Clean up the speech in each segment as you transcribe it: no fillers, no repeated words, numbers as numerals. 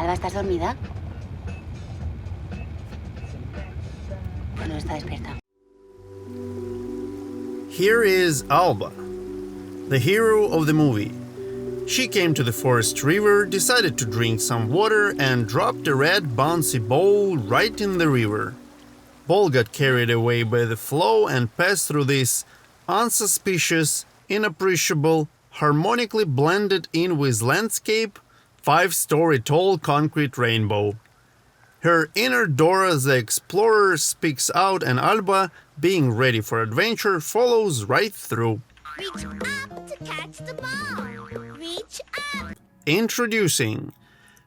Alba, ¿estás dormida? No está despierta. Here is Alba, the hero of the movie. She came to the forest river, decided to drink some water, and dropped a red bouncy ball right in the river. Ball got carried away by the flow and passed through this unsuspicious, inappreciable, harmonically blended in with landscape, 5-story tall concrete rainbow. Her inner Dora the Explorer speaks out, and Alba, being ready for adventure, follows right through. Reach up to catch the ball. Reach up. Introducing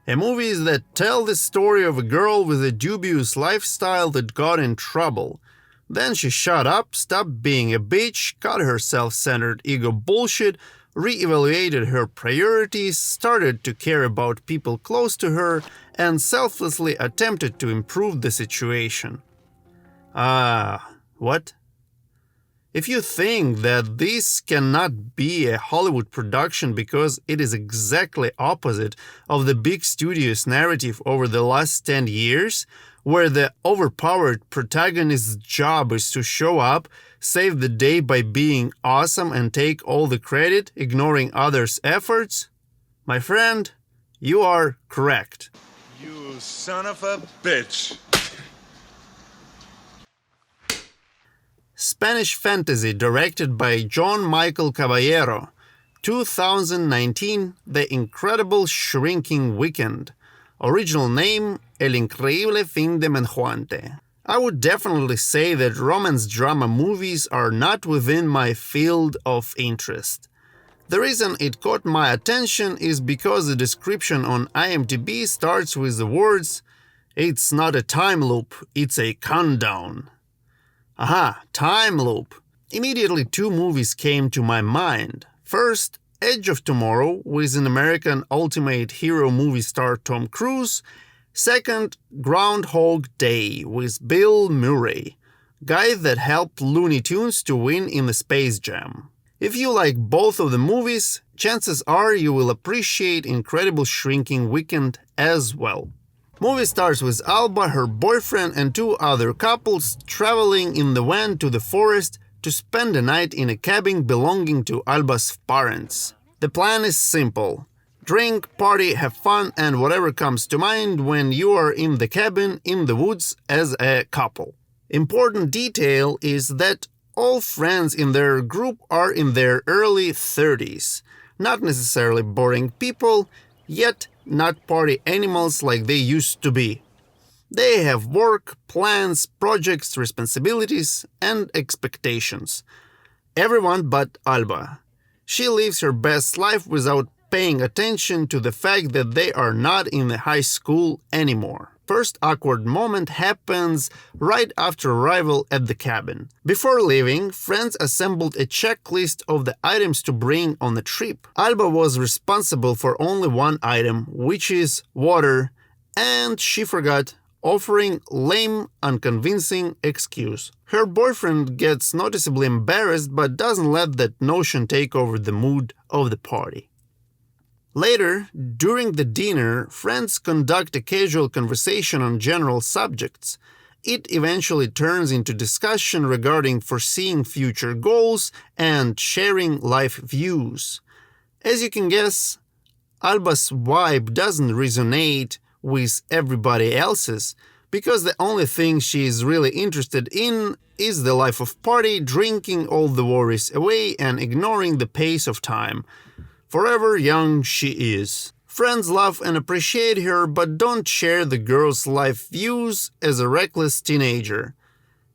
movies that tell the story of a girl with a dubious lifestyle that got in trouble. Then she shut up, stopped being a bitch, cut her self-centered ego bullshit, re-evaluated her priorities, started to care about people close to her, and selflessly attempted to improve the situation. What? If you think that this cannot be a Hollywood production because it is exactly opposite of the big studio's narrative over the last 10 years, where the overpowered protagonist's job is to show up, save the day by being awesome and take all the credit, ignoring others' efforts, my friend, you are correct. You son of a bitch. Spanish fantasy directed by John Michael Caballero, 2019, The Incredible Shrinking Weekend. Original name, El Increíble Fin de Menjuante. I would definitely say that romance drama movies are not within my field of interest. The reason it caught my attention is because the description on IMDb starts with the words, "It's not a time loop, it's a countdown." Aha, time loop. Immediately 2 movies came to my mind. First, Edge of Tomorrow with an American Ultimate Hero movie star Tom Cruise. Second, Groundhog Day with Bill Murray, guy that helped Looney Tunes to win in the Space Jam. If you like both of the movies, chances are you will appreciate Incredible Shrinking Weekend as well. Movie starts with Alba, her boyfriend, and 2 other couples traveling in the van to the forest to spend the night in a cabin belonging to Alba's parents. The plan is simple. Drink, party, have fun, and whatever comes to mind when you are in the cabin in the woods as a couple. Important detail is that all friends in their group are in their early 30s. Not necessarily boring people, yet not party animals like they used to be. They have work, plans, projects, responsibilities, and expectations. Everyone but Alba. She lives her best life without paying attention to the fact that they are not in the high school anymore. First awkward moment happens right after arrival at the cabin. Before leaving, friends assembled a checklist of the items to bring on the trip. Alba was responsible for only one item, which is water, and she forgot, offering lame, unconvincing excuse. Her boyfriend gets noticeably embarrassed but doesn't let that notion take over the mood of the party. Later, during the dinner, friends conduct a casual conversation on general subjects. It eventually turns into discussion regarding foreseeing future goals and sharing life views. As you can guess, Alba's vibe doesn't resonate with everybody else's, because the only thing she is really interested in is the life of party, drinking all the worries away and ignoring the pace of time. Forever young she is. Friends love and appreciate her but don't share the girl's life views as a reckless teenager.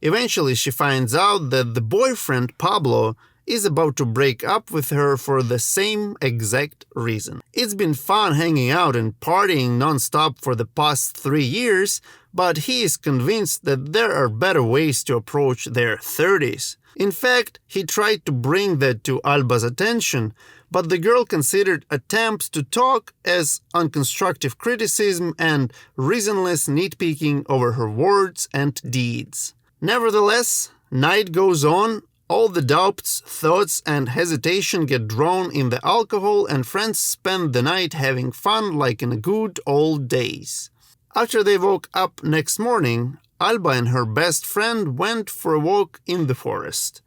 Eventually she finds out that the boyfriend, Pablo, is about to break up with her for the same exact reason. It's been fun hanging out and partying non-stop for the past 3 years, but he is convinced that there are better ways to approach their 30s. In fact, he tried to bring that to Alba's attention, but the girl considered attempts to talk as unconstructive criticism and reasonless nitpicking over her words and deeds. Nevertheless, night goes on, All the doubts, thoughts, and hesitation get drowned in the alcohol, and friends spend the night having fun like in the good old days. After they woke up next morning, Alba and her best friend went for a walk in the forest.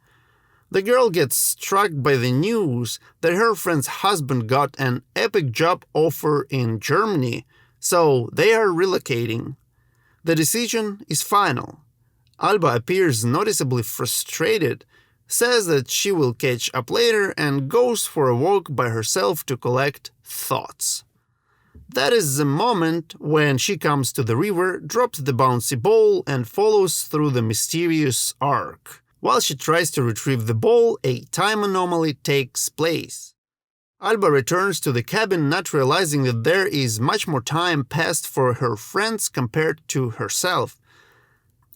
The girl gets struck by the news that her friend's husband got an epic job offer in Germany, so they are relocating. The decision is final. Alba appears noticeably frustrated, says that she will catch up later, and goes for a walk by herself to collect thoughts. That is the moment when she comes to the river, drops the bouncy ball, and follows through the mysterious arc. While she tries to retrieve the ball, a time anomaly takes place. Alba returns to the cabin, not realizing that there is much more time passed for her friends compared to herself.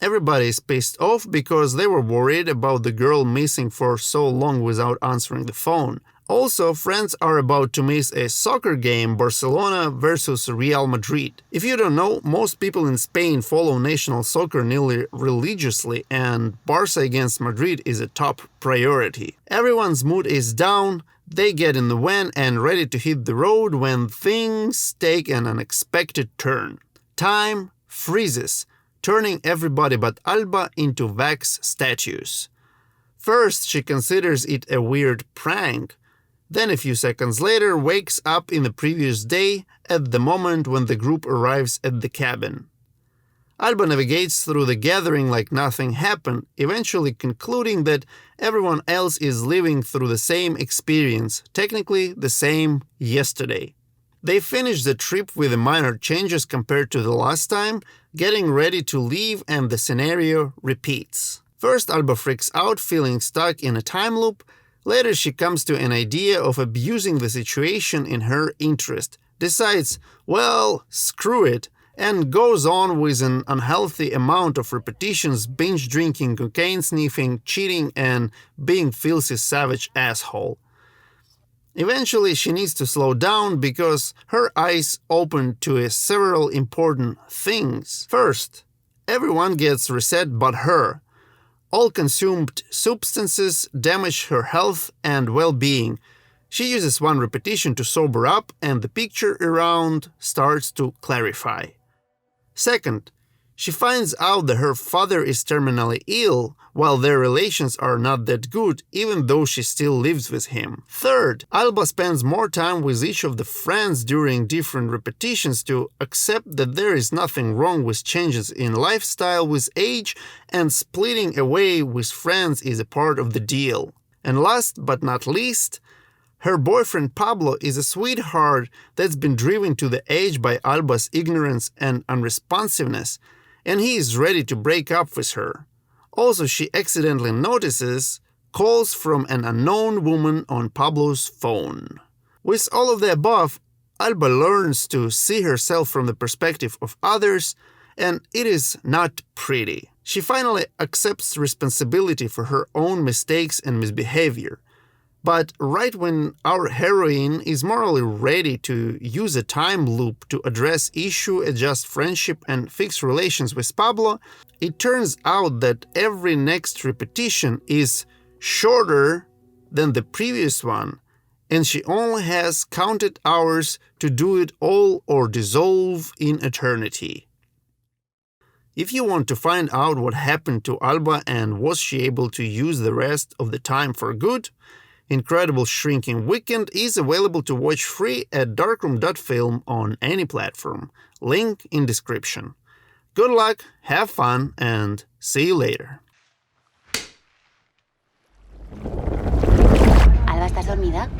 Everybody is pissed off because they were worried about the girl missing for so long without answering the phone. Also, friends are about to miss a soccer game, Barcelona versus Real Madrid. If you don't know, most people in Spain follow national soccer nearly religiously, and Barca against Madrid is a top priority. Everyone's mood is down, they get in the van and ready to hit the road when things take an unexpected turn. Time freezes, turning everybody but Alba into wax statues. First, she considers it a weird prank. Then a few seconds later wakes up in the previous day at the moment when the group arrives at the cabin. Alba navigates through the gathering like nothing happened, eventually concluding that everyone else is living through the same experience, technically the same yesterday. They finish the trip with minor changes compared to the last time, getting ready to leave, and the scenario repeats. First, Alba freaks out, feeling stuck in a time loop. Later, she comes to an idea of abusing the situation in her interest, decides, well, screw it, and goes on with an unhealthy amount of repetitions, binge drinking, cocaine sniffing, cheating, and being filthy savage asshole. Eventually, she needs to slow down because her eyes open to several important things. First, everyone gets reset but her. All consumed substances damage her health and well-being. She uses one repetition to sober up, and the picture around starts to clarify. Second, she finds out that her father is terminally ill, while their relations are not that good, even though she still lives with him. Third, Alba spends more time with each of the friends during different repetitions to accept that there is nothing wrong with changes in lifestyle with age, and splitting away with friends is a part of the deal. And last but not least, her boyfriend Pablo is a sweetheart that's been driven to the edge by Alba's ignorance and unresponsiveness, and he is ready to break up with her. Also, she accidentally notices calls from an unknown woman on Pablo's phone. With all of the above, Alba learns to see herself from the perspective of others, and it is not pretty. She finally accepts responsibility for her own mistakes and misbehavior. But right when our heroine is morally ready to use a time loop to address issue, adjust friendship, and fix relations with Pablo, it turns out that every next repetition is shorter than the previous one, and she only has counted hours to do it all or dissolve in eternity. If you want to find out what happened to Alba and was she able to use the rest of the time for good, Incredible Shrinking Weekend is available to watch free at darkroom.film on any platform. Link in description. Good luck, have fun, and see you later. Alba, ¿estás dormida?